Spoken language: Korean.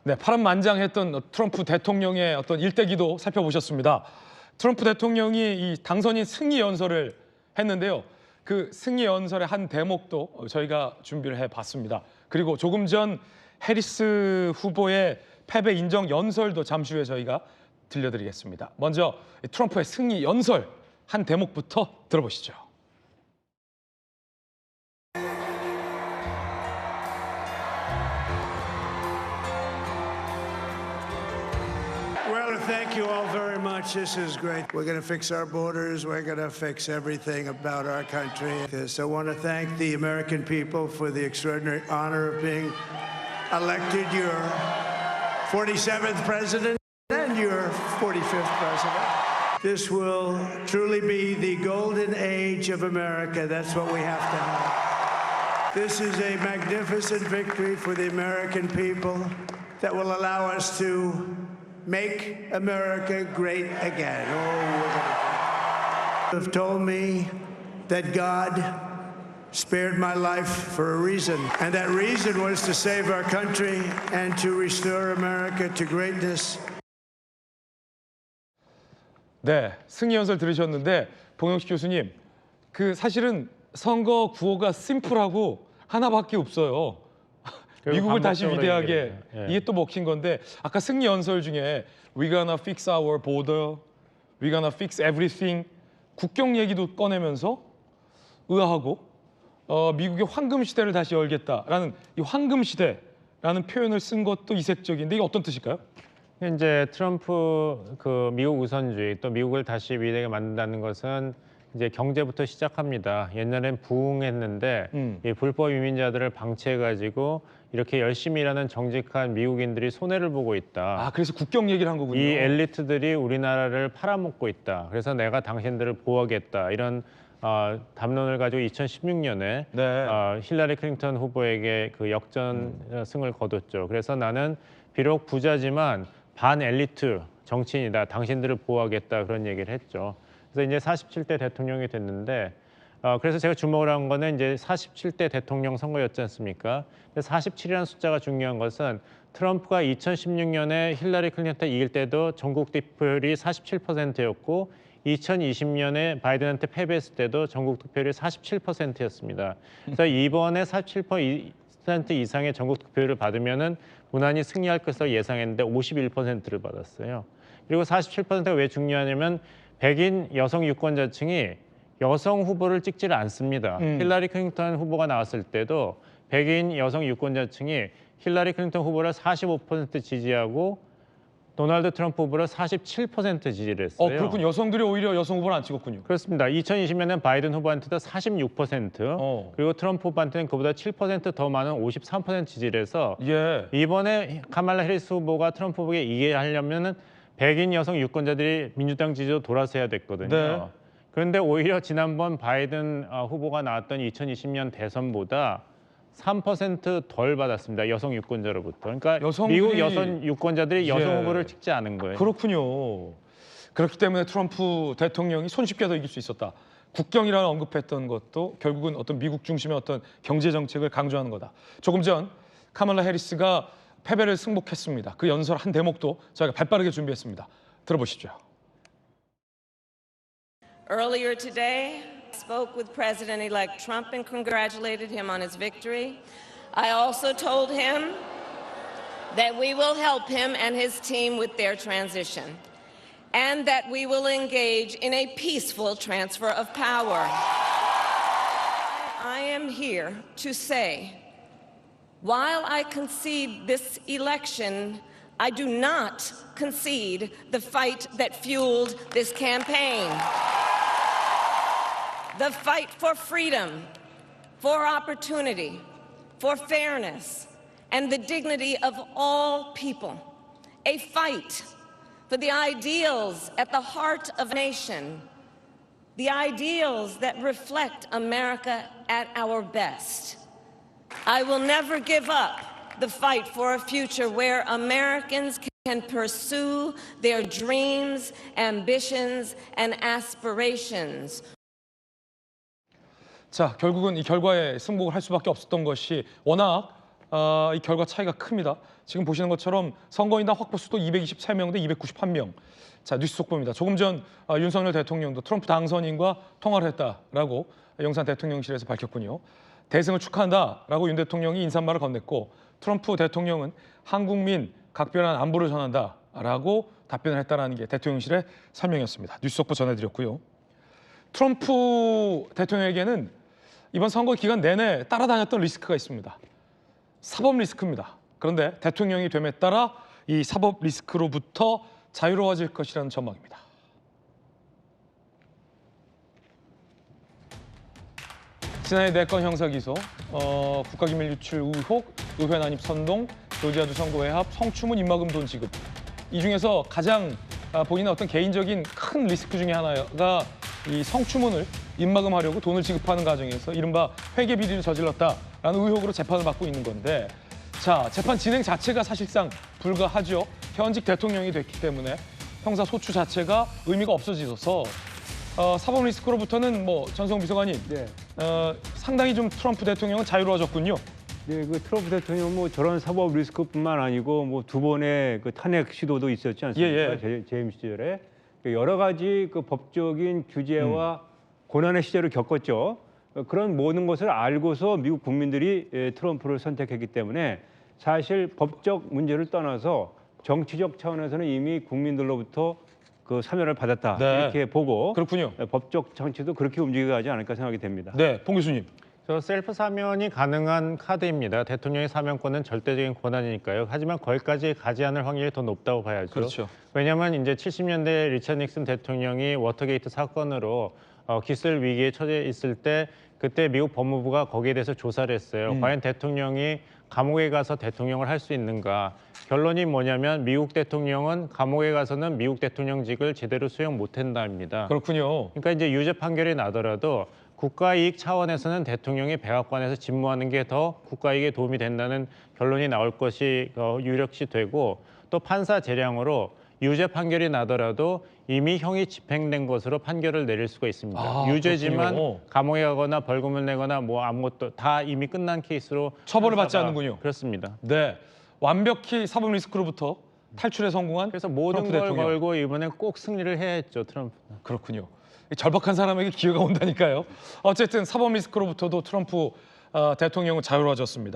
네, 파란만장했던 트럼프 대통령의 어떤 일대기도 살펴보셨습니다. 트럼프 대통령이 이 당선인 승리 연설을 했는데요. 그 승리 연설의 한 대목도 저희가 준비를 해봤습니다. 그리고 조금 전 해리스 후보의 패배 인정 연설도 잠시 후에 저희가 들려드리겠습니다. 먼저 트럼프의 승리 연설 한 대목부터 들어보시죠. Well, thank you all very much. This is great. We're going to fix our borders. We're going to fix everything about our country. So I want to thank the American people for the extraordinary honor of being elected your 47th president and your 45th president. This will truly be the golden age of America. That's what we have to have. This is a magnificent victory for the American people that will allow us to make America great again. Have told me that God spared my life for a reason, and that reason was to save our country and to restore America to greatness. 네, 승리 연설 들으셨는데 봉영식 교수님, 그 사실은 선거 구호가 심플하고 하나밖에 없어요. 미국을 다시 위대하게, 이게 또 먹힌 건데 아까 승리 연설 중에 We're gonna fix our border, We're gonna fix everything, 국경 얘기도 꺼내면서 의아하고 미국의 황금 시대를 다시 열겠다라는 이 황금 시대라는 표현을 쓴 것도 이색적인데 이게 어떤 뜻일까요? 이제 트럼프 그 미국 우선주의 또 미국을 다시 위대하게 만든다는 것은 이제 경제부터 시작합니다. 옛날엔 부흥했는데 이 불법 이민자들을 방치해가지고 이렇게 열심히 일하는 정직한 미국인들이 손해를 보고 있다. 아, 그래서 국경 얘기를 한 거군요. 이 엘리트들이 우리나라를 팔아먹고 있다. 그래서 내가 당신들을 보호하겠다. 이런 담론을 가지고 2016년에 네. 힐러리 클린턴 후보에게 그 역전승을 거뒀죠. 그래서 나는 비록 부자지만 반 엘리트 정치인이다. 당신들을 보호하겠다. 그런 얘기를 했죠. 그래서 이제 47대 대통령이 됐는데 그래서 제가 주목을 한 거는 이제 47대 대통령 선거였지 않습니까? 근데 47이라는 숫자가 중요한 것은 트럼프가 2016년에 힐러리 클린턴 이길 때도 전국 득표율이 47%였고 2020년에 바이든한테 패배했을 때도 전국 득표율이 47%였습니다. 그래서 이번에 47% 이상의 전국 득표율을 받으면은 무난히 승리할 것으로 예상했는데 51%를 받았어요. 그리고 47%가 왜 중요하냐면 백인 여성 유권자층이 여성 후보를 찍지를 않습니다. 힐러리 클린턴 후보가 나왔을 때도 백인 여성 유권자층이 힐러리 클린턴 후보를 45% 지지하고 도널드 트럼프 후보를 47% 지지를 했어요. 그렇군요. 여성들이 오히려 여성 후보를 안 찍었군요. 그렇습니다. 2020년에는 바이든 후보한테도 46%, 그리고 트럼프 후보한테는 그보다 7% 더 많은 53% 지지를 해서 이번에 카말라 해리스 후보가 트럼프 후보에게 이기게 하려면은 백인 여성 유권자들이 민주당 지지로 돌아서야 됐거든요. 네. 그런데 오히려 지난번 바이든 후보가 나왔던 2020년 대선보다 3% 덜 받았습니다. 여성 유권자로부터. 그러니까 미국 여성 유권자들이 여성 후보를 찍지 않은 거예요. 그렇군요. 그렇기 때문에 트럼프 대통령이 손쉽게 더 이길 수 있었다. 국경이라는 언급했던 것도 결국은 어떤 미국 중심의 어떤 경제 정책을 강조하는 거다. 조금 전 카말라 해리스가 패배를 승복했습니다. 그 연설 한 대목도 저희가 발빠르게 준비했습니다. 들어보시죠. Earlier today, I spoke with President-elect Trump and congratulated him on his victory. I also told him that we will help him and his team with their transition, and that we will engage in a peaceful transfer of power. I am here to say, while I concede this election, I do not concede the fight that fueled this campaign. The fight for freedom, for opportunity, for fairness, and the dignity of all people. A fight for the ideals at the heart of a nation, the ideals that reflect America at our best. I will never give up the fight for a future where Americans can pursue their dreams, ambitions, and aspirations. 자, 결국은 이 결과에 승복을 할 수밖에 없었던 것이 워낙 이 결과 차이가 큽니다. 지금 보시는 것처럼 선거인단 확보수도 223명 대 291명. 자, 뉴스 속보입니다. 조금 전 윤석열 대통령도 트럼프 당선인과 통화를 했다라고 용산 대통령실에서 밝혔군요. 대승을 축하한다라고 윤 대통령이 인사말을 건넸고 트럼프 대통령은 한국민 각별한 안부를 전한다라고 답변을 했다라는 게 대통령실의 설명이었습니다. 뉴스 속보 전해드렸고요. 트럼프 대통령에게는 이번 선거 기간 내내 따라다녔던 리스크가 있습니다. 사법 리스크입니다. 그런데 대통령이 됨에 따라 이 사법 리스크로부터 자유로워질 것이라는 전망입니다. 지난해 4건 형사기소, 국가기밀 유출 의혹, 의회 난입 선동, 조지아주 선거 외압, 성추문 입막음 돈 지급. 이 중에서 가장 본인의 어떤 개인적인 큰 리스크 중에 하나가 이 성추문을 입막음하려고 돈을 지급하는 과정에서 이른바 회계 비리를 저질렀다라는 의혹으로 재판을 받고 있는 건데, 자, 재판 진행 자체가 사실상 불가하죠. 현직 대통령이 됐기 때문에 형사 소추 자체가 의미가 없어져서 사법 리스크로부터는 뭐 전성 비서관님, 네. 상당히 좀 트럼프 대통령은 자유로워졌군요. 네, 그 트럼프 대통령 뭐 저런 사법 리스크뿐만 아니고 뭐 2번의 그 탄핵 시도도 있었지 않습니까? 재임 시절에 여러 가지 그 법적인 규제와 고난의 시절을 겪었죠. 그런 모든 것을 알고서 미국 국민들이 트럼프를 선택했기 때문에 사실 법적 문제를 떠나서 정치적 차원에서는 이미 국민들로부터 그 사면을 받았다, 네. 이렇게 보고 그렇군요. 법적 정치도 그렇게 움직여가지 않을까 생각이 됩니다. 네, 봉 교수님. 저 셀프 사면이 가능한 카드입니다. 대통령의 사면권은 절대적인 권한이니까요. 하지만 거기까지 가지 않을 확률이 더 높다고 봐야죠. 그렇죠. 왜냐하면 이제 70년대 리처드 닉슨 대통령이 워터게이트 사건으로 기술 위기에 처해 있을 때 그때 미국 법무부가 거기에 대해서 조사를 했어요. 과연 대통령이 감옥에 가서 대통령을 할 수 있는가. 결론이 뭐냐면 미국 대통령은 감옥에 가서는 미국 대통령직을 제대로 수행 못한다입니다. 그렇군요. 그러니까 이제 유죄 판결이 나더라도 국가이익 차원에서는 대통령이 백악관에서 집무하는 게 더 국가이익에 도움이 된다는 결론이 나올 것이 유력시 되고, 또 판사 재량으로 유죄 판결이 나더라도 이미 형이 집행된 것으로 판결을 내릴 수가 있습니다. 아, 유죄지만 그렇군요. 감옥에 가거나 벌금을 내거나 뭐 아무것도 다 이미 끝난 케이스로 처벌을 받지 판사가- 않는군요. 그렇습니다. 네, 완벽히 사법 리스크로부터 탈출에 성공한 그래서 모든 트럼프 걸 대통령. 걸고 이번에 꼭 승리를 해야 했죠, 트럼프. 그렇군요. 절박한 사람에게 기회가 온다니까요. 어쨌든 사법 리스크로부터도 트럼프 대통령은 자유로워졌습니다.